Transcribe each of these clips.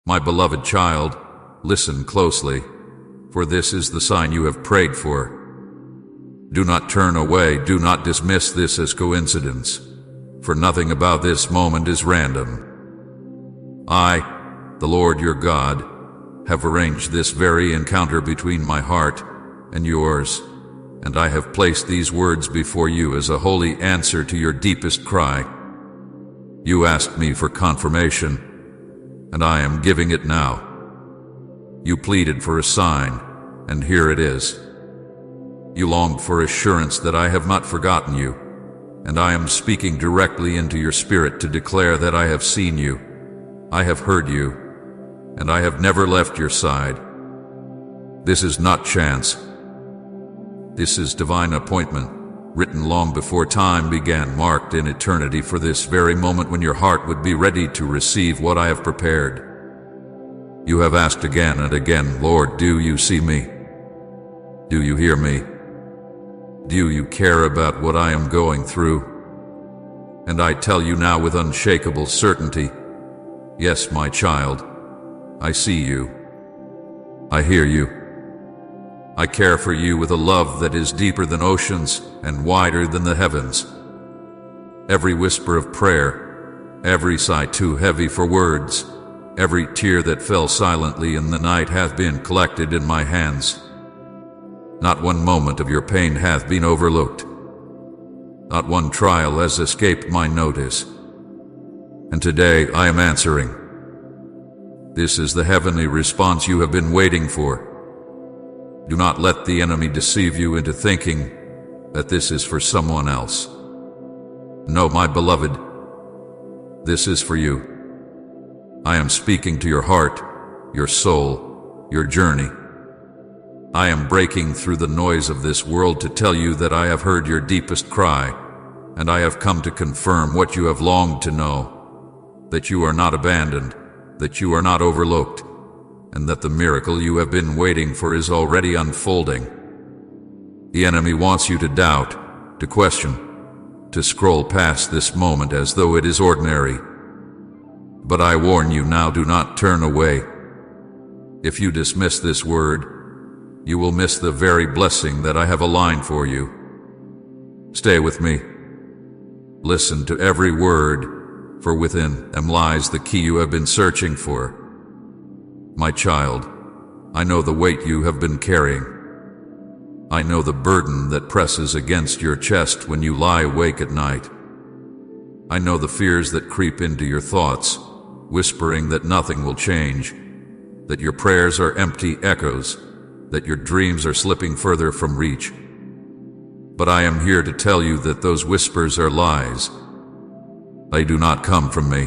My beloved child, listen closely, for this is the sign you have prayed for. Do not turn away, do not dismiss this as coincidence, for nothing about this moment is random. I, the Lord your God, have arranged this very encounter between my heart and yours, and I have placed these words before you as a holy answer to your deepest cry. You asked me for confirmation, and I am giving it now. You pleaded for a sign, and here it is. You longed for assurance that I have not forgotten you, and I am speaking directly into your spirit to declare that I have seen you, I have heard you, and I have never left your side. This is not chance. This is divine appointment, written long before time began, marked in eternity for this very moment when your heart would be ready to receive what I have prepared. You have asked again and again, Lord, do you see me? Do you hear me? Do you care about what I am going through? And I tell you now with unshakable certainty, yes, my child, I see you. I hear you. I care for you with a love that is deeper than oceans and wider than the heavens. Every whisper of prayer, every sigh too heavy for words, every tear that fell silently in the night hath been collected in my hands. Not one moment of your pain hath been overlooked. Not one trial has escaped my notice. And today I am answering. This is the heavenly response you have been waiting for. Do not let the enemy deceive you into thinking that this is for someone else. No, my beloved, this is for you. I am speaking to your heart, your soul, your journey. I am breaking through the noise of this world to tell you that I have heard your deepest cry, and I have come to confirm what you have longed to know, that you are not abandoned, that you are not overlooked, and that the miracle you have been waiting for is already unfolding. The enemy wants you to doubt, to question, to scroll past this moment as though it is ordinary. But I warn you now, do not turn away. If you dismiss this word, you will miss the very blessing that I have aligned for you. Stay with me. Listen to every word, for within them lies the key you have been searching for. My child, I know the weight you have been carrying. I know the burden that presses against your chest when you lie awake at night. I know the fears that creep into your thoughts, whispering that nothing will change, that your prayers are empty echoes, that your dreams are slipping further from reach. But I am here to tell you that those whispers are lies. They do not come from me.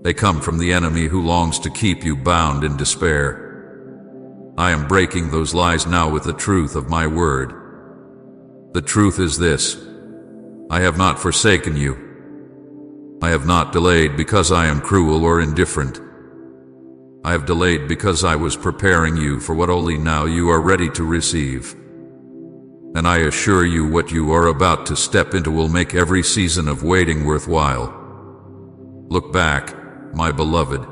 They come from the enemy who longs to keep you bound in despair. I am breaking those lies now with the truth of my word. The truth is this: I have not forsaken you. I have not delayed because I am cruel or indifferent. I have delayed because I was preparing you for what only now you are ready to receive. And I assure you, what you are about to step into will make every season of waiting worthwhile. Look back, my beloved,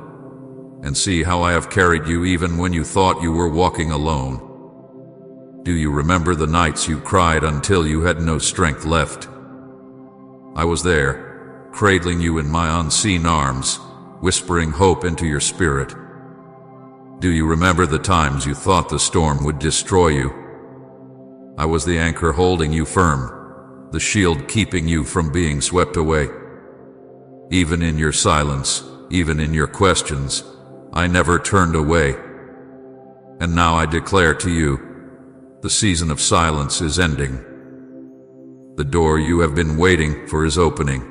and see how I have carried you even when you thought you were walking alone. Do you remember the nights you cried until you had no strength left? I was there, cradling you in my unseen arms, whispering hope into your spirit. Do you remember the times you thought the storm would destroy you? I was the anchor holding you firm, the shield keeping you from being swept away. Even in your silence, even in your questions, I never turned away. And now I declare to you, the season of silence is ending. The door you have been waiting for is opening.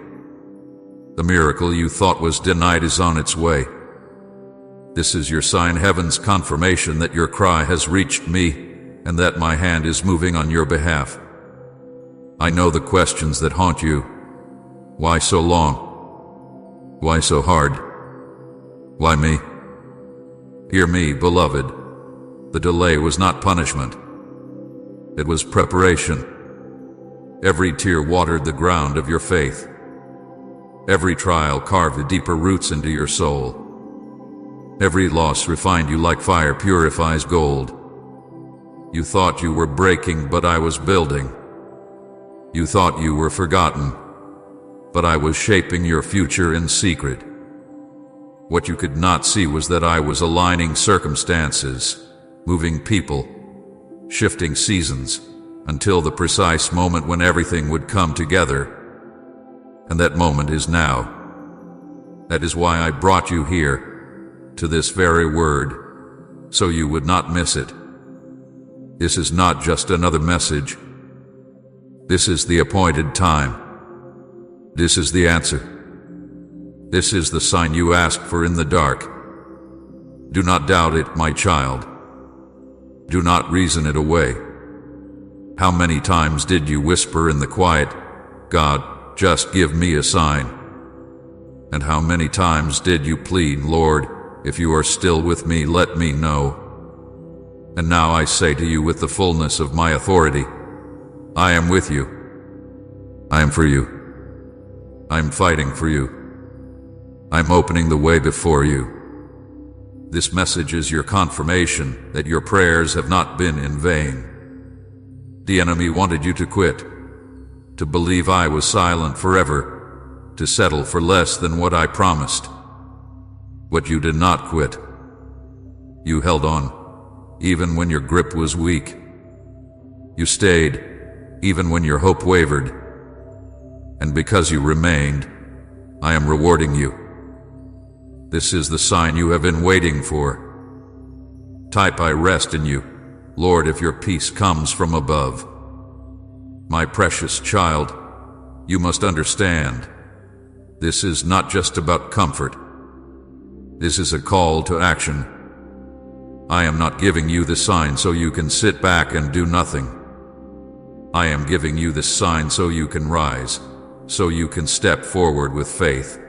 The miracle you thought was denied is on its way. This is your sign, heaven's confirmation that your cry has reached me and that my hand is moving on your behalf. I know the questions that haunt you. Why so long? Why so hard? Why me? Hear me, beloved. The delay was not punishment. It was preparation. Every tear watered the ground of your faith. Every trial carved deeper roots into your soul. Every loss refined you like fire purifies gold. You thought you were breaking, but I was building. You thought you were forgotten, but I was shaping your future in secret. What you could not see was that I was aligning circumstances, moving people, shifting seasons, until the precise moment when everything would come together. And that moment is now. That is why I brought you here, to this very word, so you would not miss it. This is not just another message. This is the appointed time. This is the answer. This is the sign you asked for in the dark. Do not doubt it, my child. Do not reason it away. How many times did you whisper in the quiet, God, just give me a sign? And how many times did you plead, Lord, if you are still with me, let me know? And now I say to you with the fullness of my authority, I am with you. I am for you. I am fighting for you. I am opening the way before you. This message is your confirmation that your prayers have not been in vain. The enemy wanted you to quit, to believe I was silent forever, to settle for less than what I promised. But you did not quit. You held on, even when your grip was weak. You stayed, even when your hope wavered. And because you remained, I am rewarding you. This is the sign you have been waiting for. Type, I rest in you, Lord, if your peace comes from above. My precious child, you must understand, this is not just about comfort. This is a call to action. I am not giving you the sign so you can sit back and do nothing. I am giving you this sign so you can rise, so you can step forward with faith,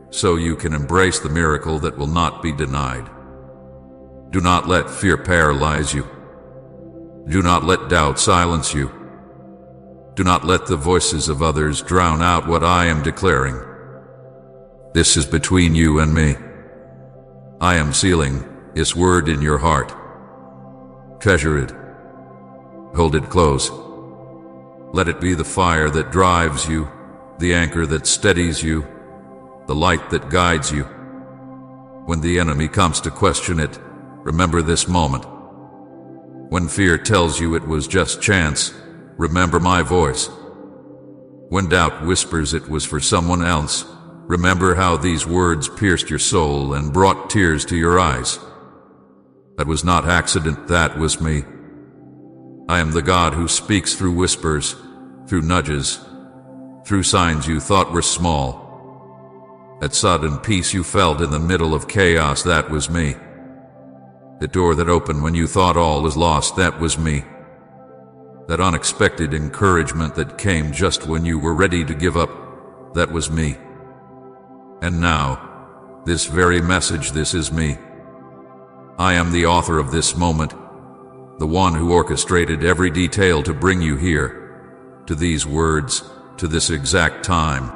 so you can embrace the miracle that will not be denied. Do not let fear paralyze you. Do not let doubt silence you. Do not let the voices of others drown out what I am declaring. This is between you and me. I am sealing this word in your heart. Treasure it. Hold it close. Let it be the fire that drives you, the anchor that steadies you, the light that guides you. When the enemy comes to question it, remember this moment. When fear tells you it was just chance, remember my voice. When doubt whispers it was for someone else, remember how these words pierced your soul and brought tears to your eyes. That was not accident, that was me. I am the God who speaks through whispers, through nudges, through signs you thought were small. That sudden peace you felt in the middle of chaos, that was me. The door that opened when you thought all was lost, that was me. That unexpected encouragement that came just when you were ready to give up, that was me. And now, this very message, this is me. I am the author of this moment, the one who orchestrated every detail to bring you here, to these words, to this exact time.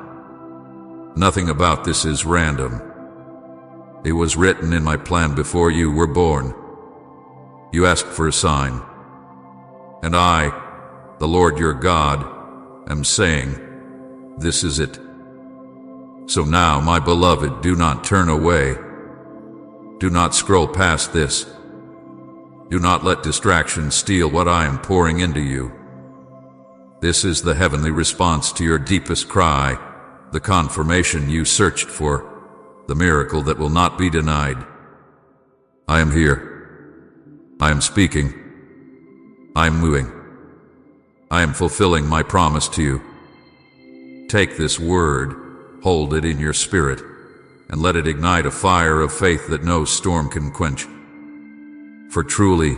Nothing about this is random. It was written in my plan before you were born. You asked for a sign. And I, the Lord your God, am saying, this is it. So now, my beloved, do not turn away. Do not scroll past this. Do not let distraction steal what I am pouring into you. This is the heavenly response to your deepest cry, the confirmation you searched for, the miracle that will not be denied. I am here. I am speaking. I am moving. I am fulfilling my promise to you. Take this word, hold it in your spirit, and let it ignite a fire of faith that no storm can quench. For truly,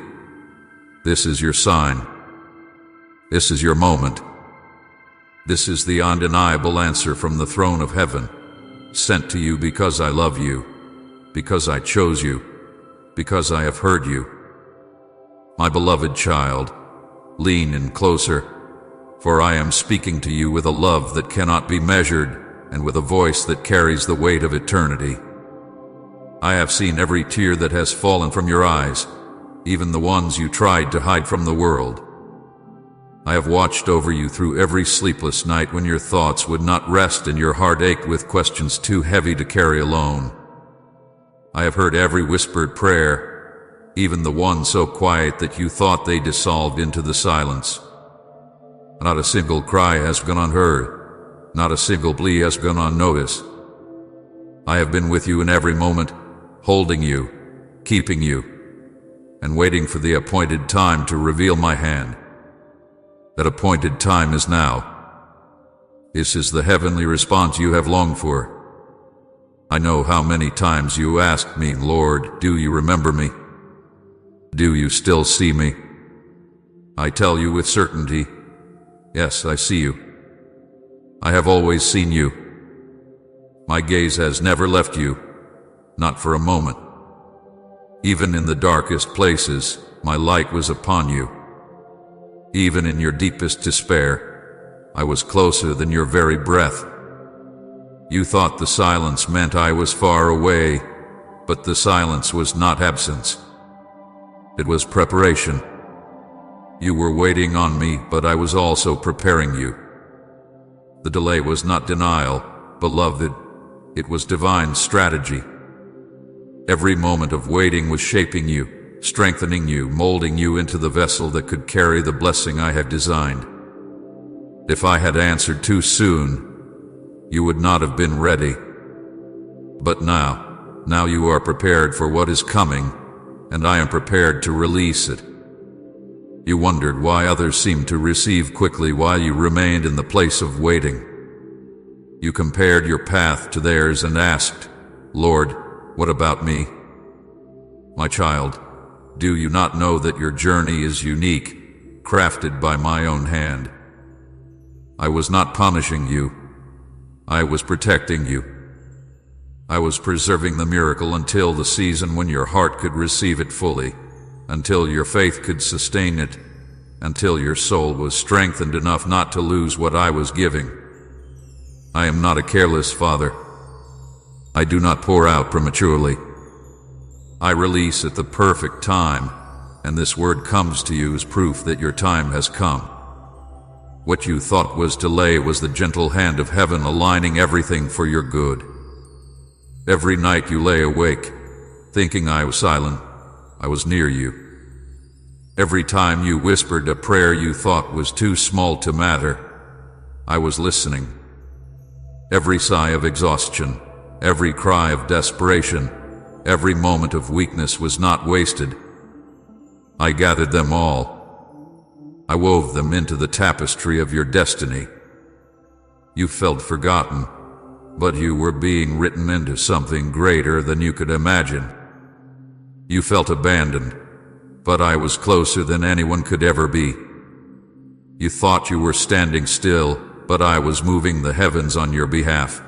this is your sign. This is your moment. This is the undeniable answer from the throne of heaven, sent to you because I love you, because I chose you, because I have heard you. My beloved child, lean in closer, for I am speaking to you with a love that cannot be measured and with a voice that carries the weight of eternity. I have seen every tear that has fallen from your eyes, even the ones you tried to hide from the world. I have watched over you through every sleepless night when your thoughts would not rest and your heart ached with questions too heavy to carry alone. I have heard every whispered prayer, even the ones so quiet that you thought they dissolved into the silence. Not a single cry has gone unheard, not a single plea has gone unnoticed. I have been with you in every moment, holding you, keeping you, and waiting for the appointed time to reveal my hand. That appointed time is now. This is the heavenly response you have longed for. I know how many times you asked me, Lord, do you remember me? Do you still see me? I tell you with certainty, yes, I see you. I have always seen you. My gaze has never left you, not for a moment. Even in the darkest places, my light was upon you. Even in your deepest despair, I was closer than your very breath. You thought the silence meant I was far away, but the silence was not absence. It was preparation. You were waiting on me, but I was also preparing you. The delay was not denial, beloved. It was divine strategy. Every moment of waiting was shaping you, strengthening you, molding you into the vessel that could carry the blessing I had designed. If I had answered too soon, you would not have been ready. But now you are prepared for what is coming, and I am prepared to release it. You wondered why others seemed to receive quickly while you remained in the place of waiting. You compared your path to theirs and asked, Lord, what about me? My child, do you not know that your journey is unique, crafted by my own hand? I was not punishing you. I was protecting you. I was preserving the miracle until the season when your heart could receive it fully, until your faith could sustain it, until your soul was strengthened enough not to lose what I was giving. I am not a careless father. I do not pour out prematurely. I release at the perfect time, and this word comes to you as proof that your time has come. What you thought was delay was the gentle hand of heaven aligning everything for your good. Every night you lay awake, thinking I was silent, I was near you. Every time you whispered a prayer you thought was too small to matter, I was listening. Every sigh of exhaustion, every cry of desperation, every moment of weakness was not wasted. I gathered them all. I wove them into the tapestry of your destiny. You felt forgotten, but you were being written into something greater than you could imagine. You felt abandoned, but I was closer than anyone could ever be. You thought you were standing still, but I was moving the heavens on your behalf.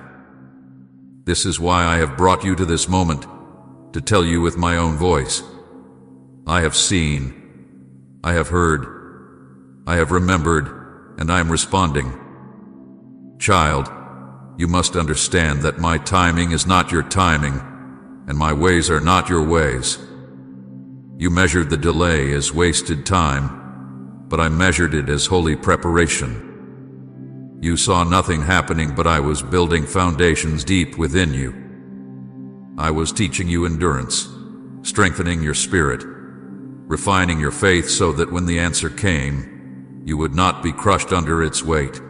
This is why I have brought you to this moment, to tell you with my own voice. I have seen, I have heard, I have remembered, and I am responding. Child, you must understand that my timing is not your timing, and my ways are not your ways. You measured the delay as wasted time, but I measured it as holy preparation. You saw nothing happening, but I was building foundations deep within you. I was teaching you endurance, strengthening your spirit, refining your faith so that when the answer came, you would not be crushed under its weight.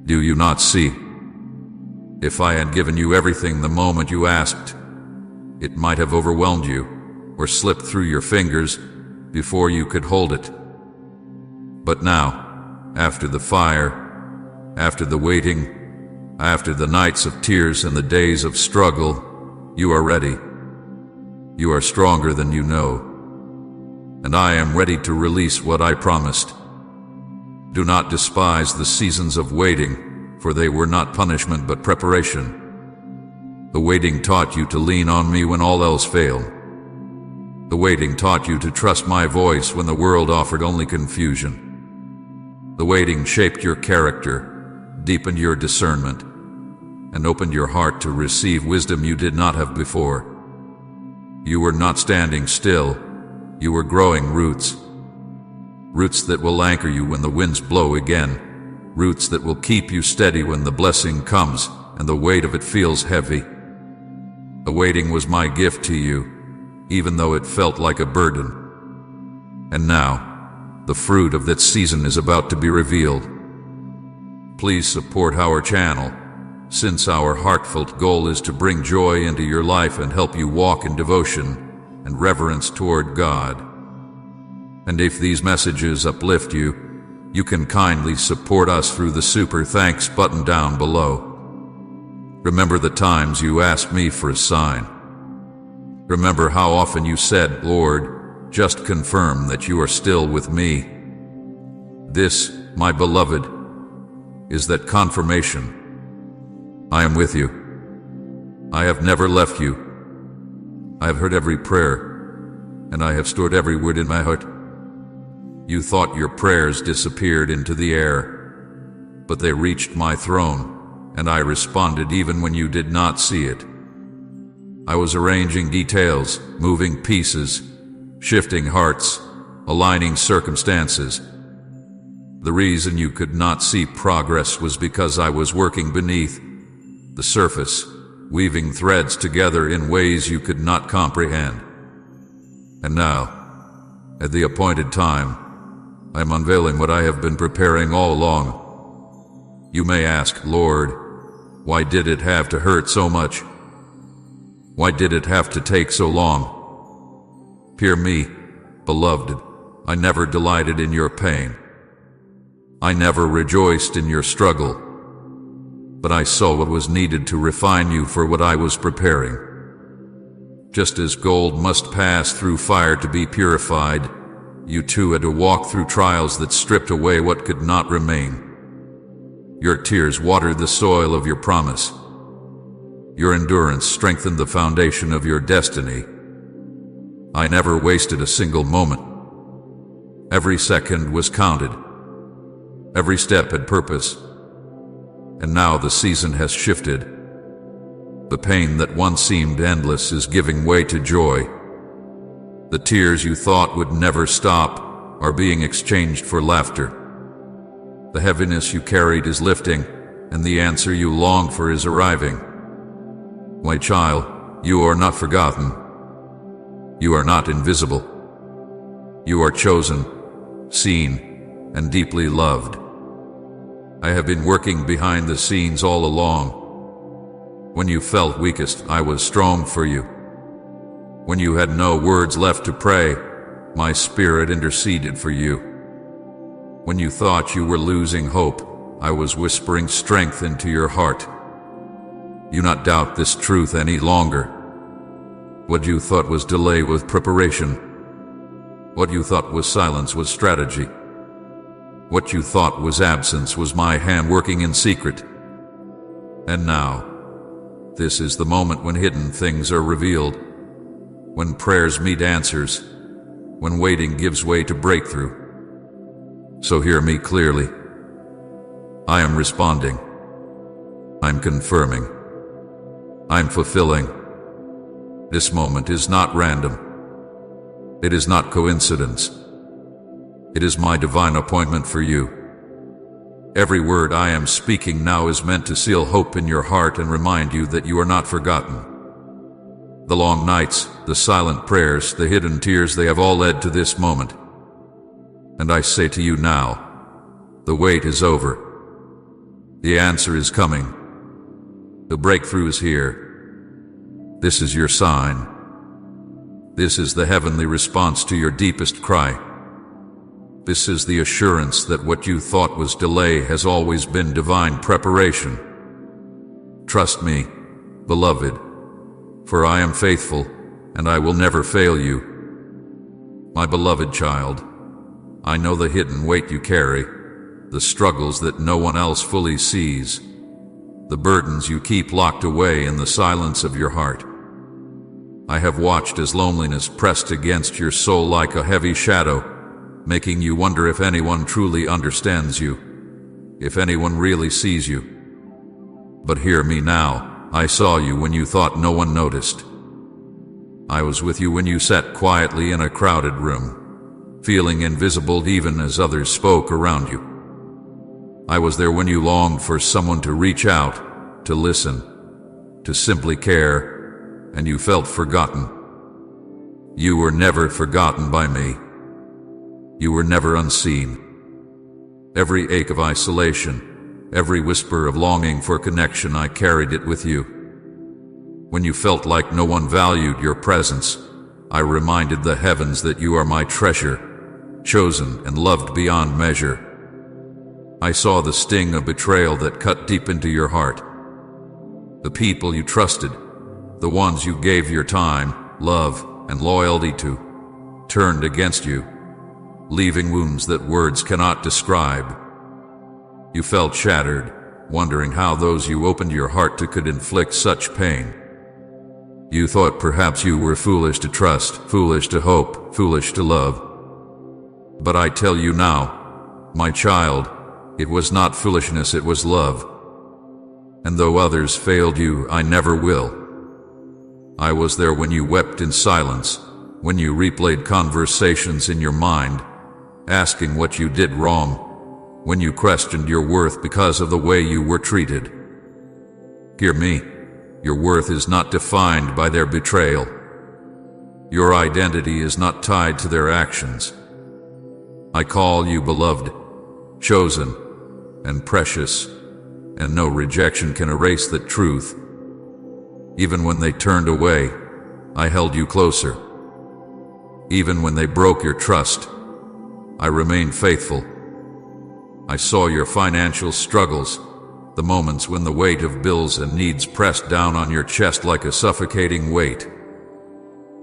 Do you not see? If I had given you everything the moment you asked, it might have overwhelmed you or slipped through your fingers before you could hold it. But now, after the fire, after the waiting, after the nights of tears and the days of struggle, you are ready. You are stronger than you know. And I am ready to release what I promised. Do not despise the seasons of waiting, for they were not punishment but preparation. The waiting taught you to lean on me when all else failed. The waiting taught you to trust my voice when the world offered only confusion. The waiting shaped your character, deepened your discernment, and opened your heart to receive wisdom you did not have before. You were not standing still. You were growing roots. Roots that will anchor you when the winds blow again. Roots that will keep you steady when the blessing comes and the weight of it feels heavy. The waiting was my gift to you, even though it felt like a burden. And now, the fruit of that season is about to be revealed. Please support our channel, since our heartfelt goal is to bring joy into your life and help you walk in devotion and reverence toward God. And if these messages uplift you, you can kindly support us through the super thanks button down below. Remember the times you asked me for a sign. Remember how often you said, "Lord, just confirm that you are still with me." This, my beloved, is that confirmation. I am with you. I have never left you. I have heard every prayer, and I have stored every word in my heart. You thought your prayers disappeared into the air, but they reached my throne, and I responded even when you did not see it. I was arranging details, moving pieces, shifting hearts, aligning circumstances. The reason you could not see progress was because I was working beneath the surface, weaving threads together in ways you could not comprehend. And now, at the appointed time, I am unveiling what I have been preparing all along. You may ask, "Lord, why did it have to hurt so much? Why did it have to take so long?" Hear me, beloved, I never delighted in your pain. I never rejoiced in your struggle, but I saw what was needed to refine you for what I was preparing. Just as gold must pass through fire to be purified, you too had to walk through trials that stripped away what could not remain. Your tears watered the soil of your promise. Your endurance strengthened the foundation of your destiny. I never wasted a single moment. Every second was counted. Every step had purpose. And now the season has shifted. The pain that once seemed endless is giving way to joy. The tears you thought would never stop are being exchanged for laughter. The heaviness you carried is lifting, and the answer you longed for is arriving. My child, you are not forgotten. You are not invisible. You are chosen, seen, and deeply loved. I have been working behind the scenes all along. When you felt weakest, I was strong for you. When you had no words left to pray, my spirit interceded for you. When you thought you were losing hope, I was whispering strength into your heart. You not doubt this truth any longer. What you thought was delay was preparation. What you thought was silence was strategy. What you thought was absence was my hand working in secret. And now, this is the moment when hidden things are revealed, when prayers meet answers, when waiting gives way to breakthrough. So hear me clearly. I am responding. I'm confirming. I'm fulfilling. This moment is not random. It is not coincidence. It is my divine appointment for you. Every word I am speaking now is meant to seal hope in your heart and remind you that you are not forgotten. The long nights, the silent prayers, the hidden tears, they have all led to this moment. And I say to you now, the wait is over. The answer is coming. The breakthrough is here. This is your sign. This is the heavenly response to your deepest cry. This is the assurance that what you thought was delay has always been divine preparation. Trust me, beloved, for I am faithful, and I will never fail you. My beloved child, I know the hidden weight you carry, the struggles that no one else fully sees, the burdens you keep locked away in the silence of your heart. I have watched as loneliness pressed against your soul like a heavy shadow, making you wonder if anyone truly understands you, if anyone really sees you. But hear me now, I saw you when you thought no one noticed. I was with you when you sat quietly in a crowded room, feeling invisible even as others spoke around you. I was there when you longed for someone to reach out, to listen, to simply care, and you felt forgotten. You were never forgotten by me. You were never unseen. Every ache of isolation, every whisper of longing for connection, I carried it with you. When you felt like no one valued your presence, I reminded the heavens that you are my treasure, chosen and loved beyond measure. I saw the sting of betrayal that cut deep into your heart. The people you trusted, the ones you gave your time, love, and loyalty to, turned against you, leaving wounds that words cannot describe. You felt shattered, wondering how those you opened your heart to could inflict such pain. You thought perhaps you were foolish to trust, foolish to hope, foolish to love. But I tell you now, my child, it was not foolishness, it was love. And though others failed you, I never will. I was there when you wept in silence, when you replayed conversations in your mind, asking what you did wrong, when you questioned your worth because of the way you were treated. Hear me, your worth is not defined by their betrayal. Your identity is not tied to their actions. I call you beloved, chosen, and precious, and no rejection can erase that truth. Even when they turned away, I held you closer. Even when they broke your trust, I remained faithful. I saw your financial struggles, the moments when the weight of bills and needs pressed down on your chest like a suffocating weight.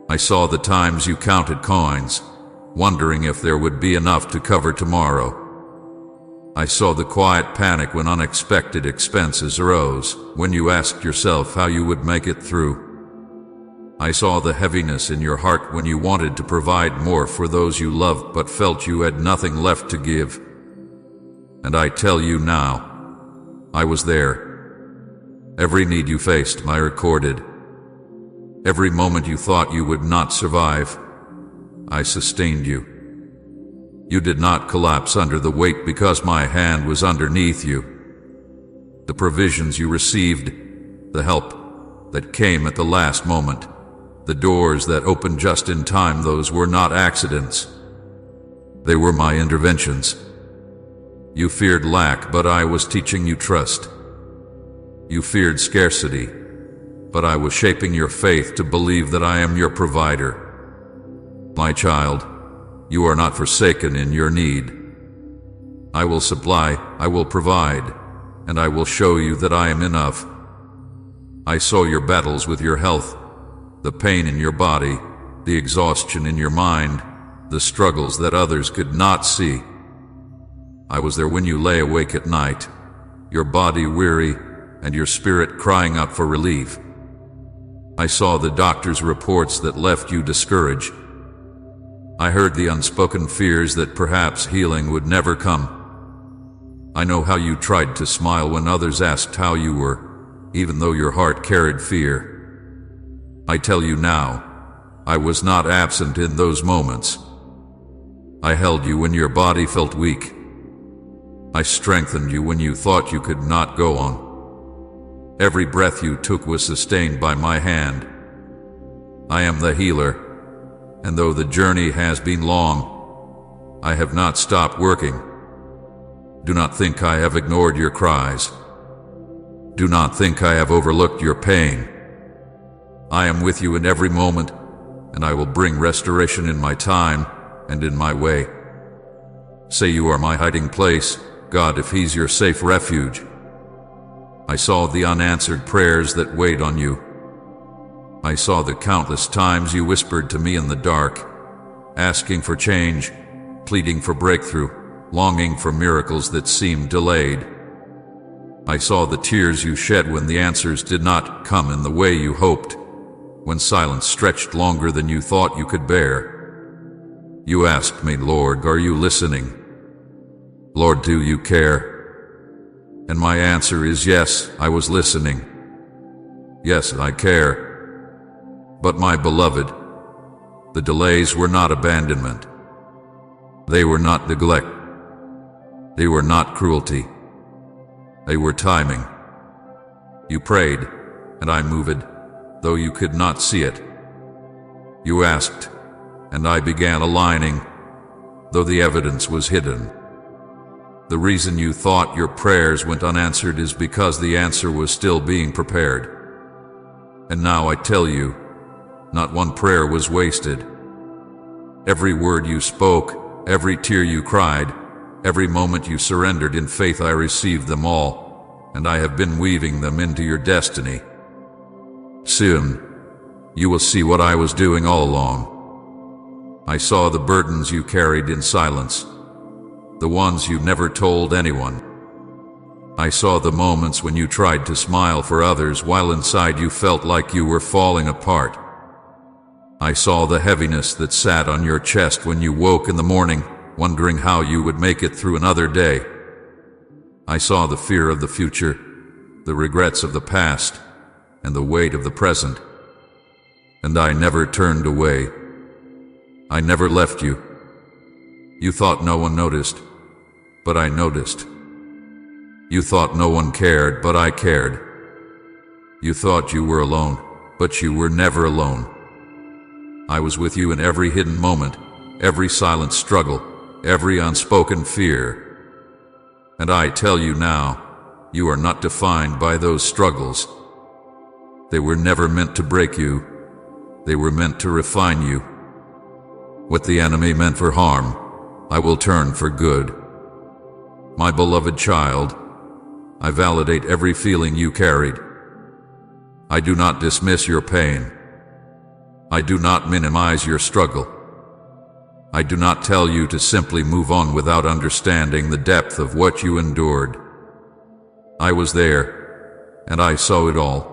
I saw the times you counted coins, wondering if there would be enough to cover tomorrow. I saw the quiet panic when unexpected expenses arose, when you asked yourself how you would make it through. I saw the heaviness in your heart when you wanted to provide more for those you loved but felt you had nothing left to give. And I tell you now, I was there. Every need you faced, I recorded. Every moment you thought you would not survive, I sustained you. You did not collapse under the weight because my hand was underneath you. The provisions you received, the help that came at the last moment, the doors that opened just in time, those were not accidents. They were my interventions. You feared lack, but I was teaching you trust. You feared scarcity, but I was shaping your faith to believe that I am your provider. My child, you are not forsaken in your need. I will supply, I will provide, and I will show you that I am enough. I saw your battles with your health, the pain in your body, the exhaustion in your mind, the struggles that others could not see. I was there when you lay awake at night, your body weary and your spirit crying out for relief. I saw the doctor's reports that left you discouraged. I heard the unspoken fears that perhaps healing would never come. I know how you tried to smile when others asked how you were, even though your heart carried fear. I tell you now, I was not absent in those moments. I held you when your body felt weak. I strengthened you when you thought you could not go on. Every breath you took was sustained by my hand. I am the healer, and though the journey has been long, I have not stopped working. Do not think I have ignored your cries. Do not think I have overlooked your pain. I am with you in every moment, and I will bring restoration in my time and in my way. Say you are my hiding place, God, if He's your safe refuge. I saw the unanswered prayers that weighed on you. I saw the countless times you whispered to me in the dark, asking for change, pleading for breakthrough, longing for miracles that seemed delayed. I saw the tears you shed when the answers did not come in the way you hoped, when silence stretched longer than you thought you could bear. You asked me, Lord, are you listening? Lord, do you care? And my answer is yes, I was listening. Yes, I care. But my beloved, the delays were not abandonment. They were not neglect. They were not cruelty. They were timing. You prayed, and I moved, though you could not see it. You asked, and I began aligning, though the evidence was hidden. The reason you thought your prayers went unanswered is because the answer was still being prepared. And now I tell you, not one prayer was wasted. Every word you spoke, every tear you cried, every moment you surrendered in faith, I received them all, and I have been weaving them into your destiny. Soon, you will see what I was doing all along. I saw the burdens you carried in silence, the ones you never told anyone. I saw the moments when you tried to smile for others while inside you felt like you were falling apart. I saw the heaviness that sat on your chest when you woke in the morning, wondering how you would make it through another day. I saw the fear of the future, the regrets of the past, and the weight of the present. And I never turned away. I never left you. You thought no one noticed, but I noticed. You thought no one cared, but I cared. You thought you were alone, but you were never alone. I was with you in every hidden moment, every silent struggle, every unspoken fear. And I tell you now, you are not defined by those struggles. They were never meant to break you. They were meant to refine you. What the enemy meant for harm, I will turn for good. My beloved child, I validate every feeling you carried. I do not dismiss your pain. I do not minimize your struggle. I do not tell you to simply move on without understanding the depth of what you endured. I was there, and I saw it all.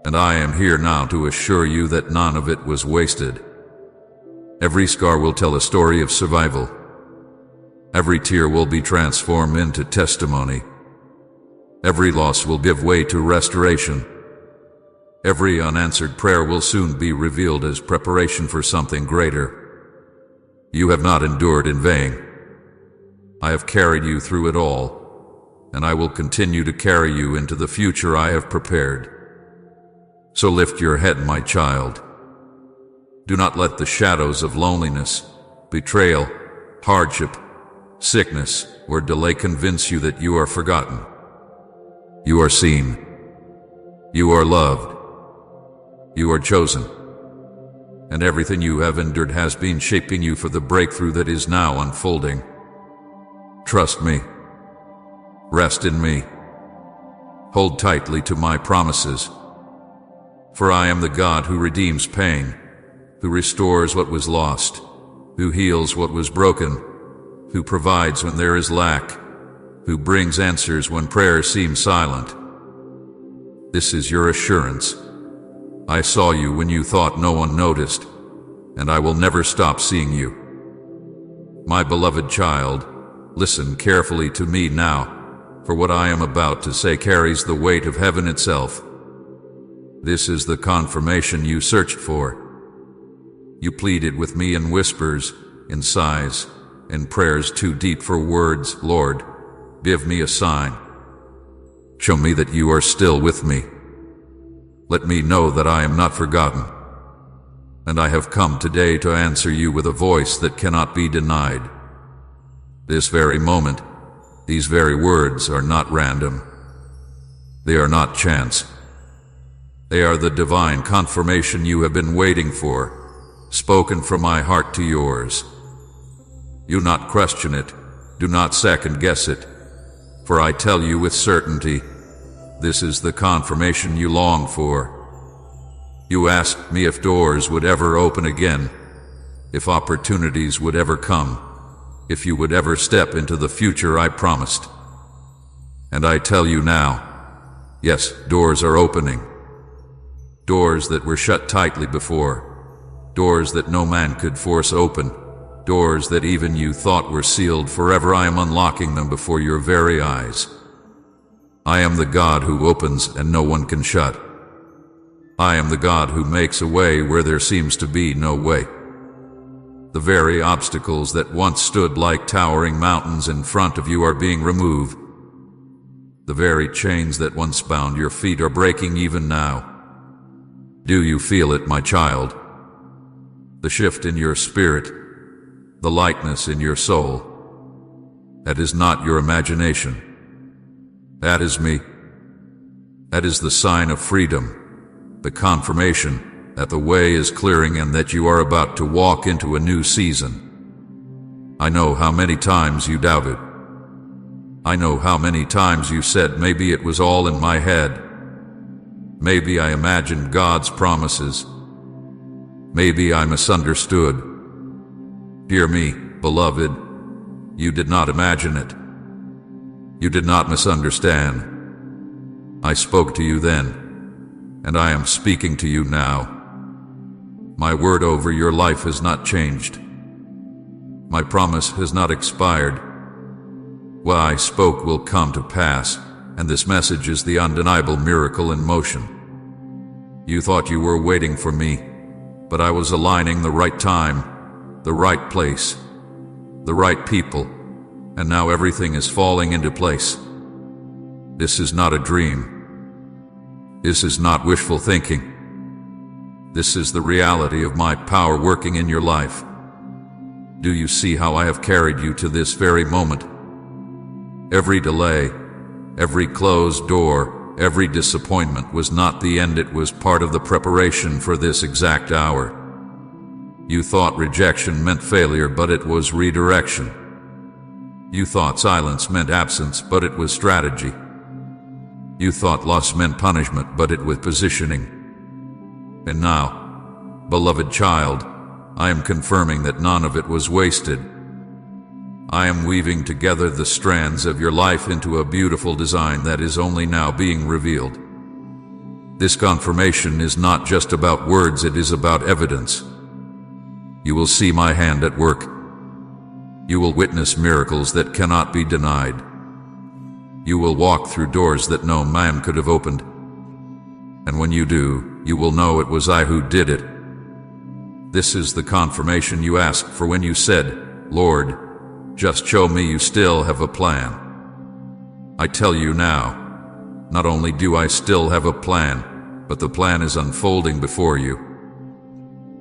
And I am here now to assure you that none of it was wasted. Every scar will tell a story of survival. Every tear will be transformed into testimony. Every loss will give way to restoration. Every unanswered prayer will soon be revealed as preparation for something greater. You have not endured in vain. I have carried you through it all, and I will continue to carry you into the future I have prepared. So lift your head, my child. Do not let the shadows of loneliness, betrayal, hardship, sickness, or delay convince you that you are forgotten. You are seen. You are loved. You are chosen. And everything you have endured has been shaping you for the breakthrough that is now unfolding. Trust me. Rest in me. Hold tightly to my promises. For I am the God who redeems pain, who restores what was lost, who heals what was broken, who provides when there is lack, who brings answers when prayers seem silent. This is your assurance. I saw you when you thought no one noticed, and I will never stop seeing you. My beloved child, listen carefully to me now, for what I am about to say carries the weight of heaven itself. This is the confirmation you searched for. You pleaded with me in whispers, in sighs, in prayers too deep for words. Lord, give me a sign. Show me that you are still with me. Let me know that I am not forgotten. And I have come today to answer you with a voice that cannot be denied. This very moment, these very words are not random. They are not chance. They are the divine confirmation you have been waiting for, spoken from my heart to yours. Do not question it. Do not second guess it. For I tell you with certainty, this is the confirmation you long for. You asked me if doors would ever open again, if opportunities would ever come, if you would ever step into the future I promised. And I tell you now, yes, doors are opening. Doors that were shut tightly before, doors that no man could force open, doors that even you thought were sealed forever. I am unlocking them before your very eyes. I am the God who opens and no one can shut. I am the God who makes a way where there seems to be no way. The very obstacles that once stood like towering mountains in front of you are being removed. The very chains that once bound your feet are breaking even now. Do you feel it, my child? The shift in your spirit, the lightness in your soul. That is not your imagination. That is me. That is the sign of freedom, the confirmation that the way is clearing and that you are about to walk into a new season. I know how many times you doubted. I know how many times you said maybe it was all in my head. Maybe I imagined God's promises. Maybe I misunderstood. Hear me, beloved. You did not imagine it. You did not misunderstand. I spoke to you then, and I am speaking to you now. My word over your life has not changed. My promise has not expired. What I spoke will come to pass, and this message is the undeniable miracle in motion. You thought you were waiting for me, but I was aligning the right time, the right place, the right people, and now everything is falling into place. This is not a dream. This is not wishful thinking. This is the reality of my power working in your life. Do you see how I have carried you to this very moment? Every delay, every closed door, every disappointment was not the end, it was part of the preparation for this exact hour. You thought rejection meant failure, but it was redirection. You thought silence meant absence, but it was strategy. You thought loss meant punishment, but it was positioning. And now, beloved child, I am confirming that none of it was wasted. I am weaving together the strands of your life into a beautiful design that is only now being revealed. This confirmation is not just about words, it is about evidence. You will see my hand at work. You will witness miracles that cannot be denied. You will walk through doors that no man could have opened. And when you do, you will know it was I who did it. This is the confirmation you asked for when you said, Lord, just show me you still have a plan. I tell you now, not only do I still have a plan, but the plan is unfolding before you.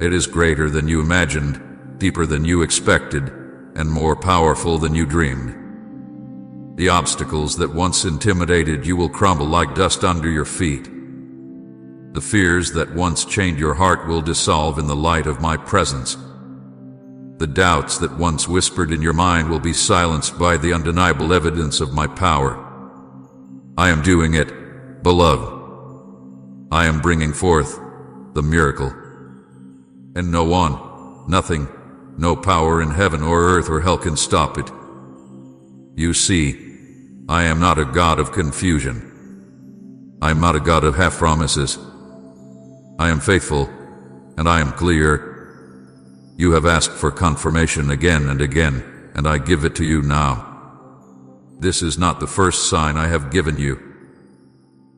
It is greater than you imagined, deeper than you expected, and more powerful than you dreamed. The obstacles that once intimidated you will crumble like dust under your feet. The fears that once chained your heart will dissolve in the light of my presence. The doubts that once whispered in your mind will be silenced by the undeniable evidence of my power. I am doing it, beloved. I am bringing forth the miracle. And no one, nothing, no power in heaven or earth or hell can stop it. You see, I am not a God of confusion. I am not a God of half promises. I am faithful, and I am clear. You have asked for confirmation again and again, and I give it to you now. This is not the first sign I have given you.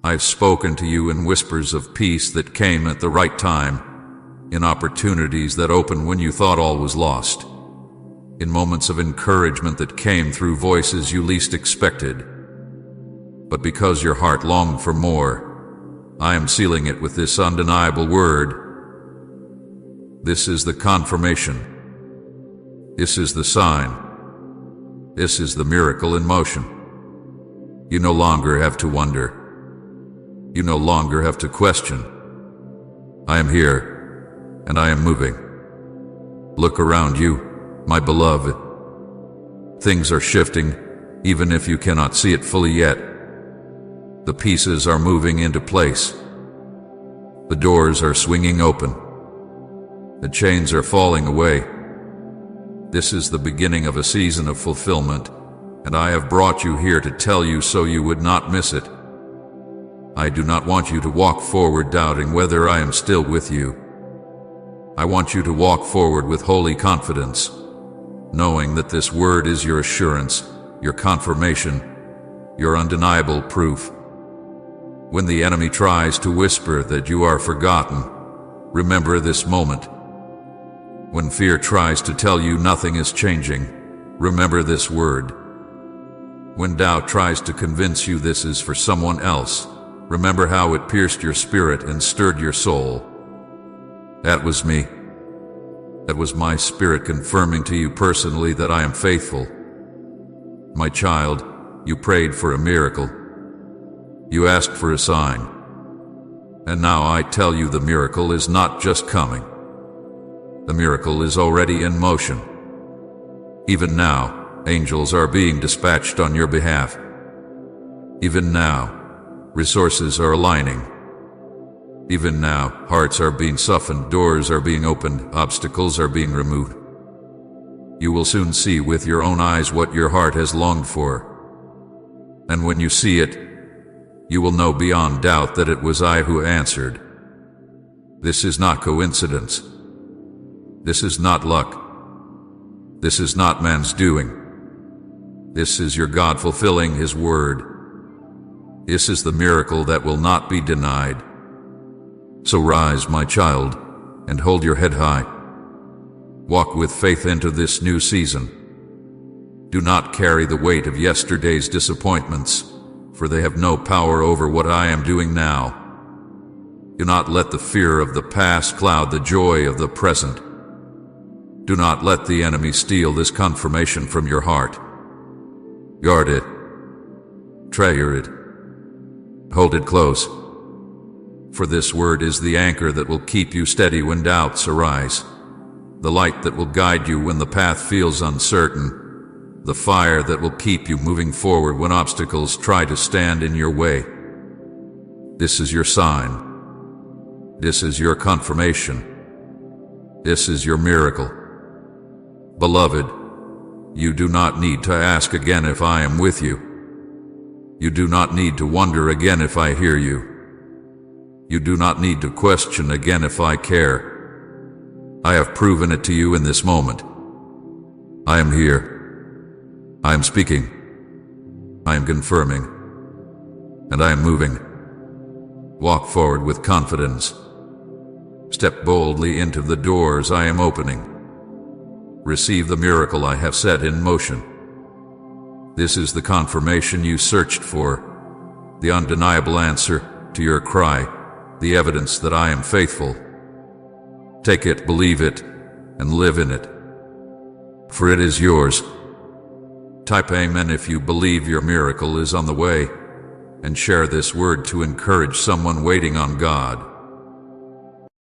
I have spoken to you in whispers of peace that came at the right time, in opportunities that opened when you thought all was lost, in moments of encouragement that came through voices you least expected. But because your heart longed for more, I am sealing it with this undeniable word. This is the confirmation. This is the sign. This is the miracle in motion. You no longer have to wonder. You no longer have to question. I am here, and I am moving. Look around you, my beloved. Things are shifting, even if you cannot see it fully yet. The pieces are moving into place. The doors are swinging open. The chains are falling away. This is the beginning of a season of fulfillment, and I have brought you here to tell you so you would not miss it. I do not want you to walk forward doubting whether I am still with you. I want you to walk forward with holy confidence, knowing that this word is your assurance, your confirmation, your undeniable proof. When the enemy tries to whisper that you are forgotten, remember this moment. When fear tries to tell you nothing is changing, remember this word. When doubt tries to convince you this is for someone else, remember how it pierced your spirit and stirred your soul. That was me. That was my spirit confirming to you personally that I am faithful. My child, you prayed for a miracle. You asked for a sign. And now I tell you the miracle is not just coming. The miracle is already in motion. Even now, angels are being dispatched on your behalf. Even now, resources are aligning. Even now, hearts are being softened, doors are being opened, obstacles are being removed. You will soon see with your own eyes what your heart has longed for. And when you see it, you will know beyond doubt that it was I who answered. This is not coincidence. This is not luck. This is not man's doing. This is your God fulfilling His word. This is the miracle that will not be denied. So rise, my child, and hold your head high. Walk with faith into this new season. Do not carry the weight of yesterday's disappointments, for they have no power over what I am doing now. Do not let the fear of the past cloud the joy of the present. Do not let the enemy steal this confirmation from your heart. Guard it. Treasure it. Hold it close. For this word is the anchor that will keep you steady when doubts arise, the light that will guide you when the path feels uncertain, the fire that will keep you moving forward when obstacles try to stand in your way. This is your sign. This is your confirmation. This is your miracle. Beloved, you do not need to ask again if I am with you. You do not need to wonder again if I hear you. You do not need to question again if I care. I have proven it to you in this moment. I am here. I am speaking. I am confirming. And I am moving. Walk forward with confidence. Step boldly into the doors I am opening. Receive the miracle I have set in motion. This is the confirmation you searched for, the undeniable answer to your cry, the evidence that I am faithful. Take it, believe it, and live in it. For it is yours. Type Amen if you believe your miracle is on the way, and share this word to encourage someone waiting on God.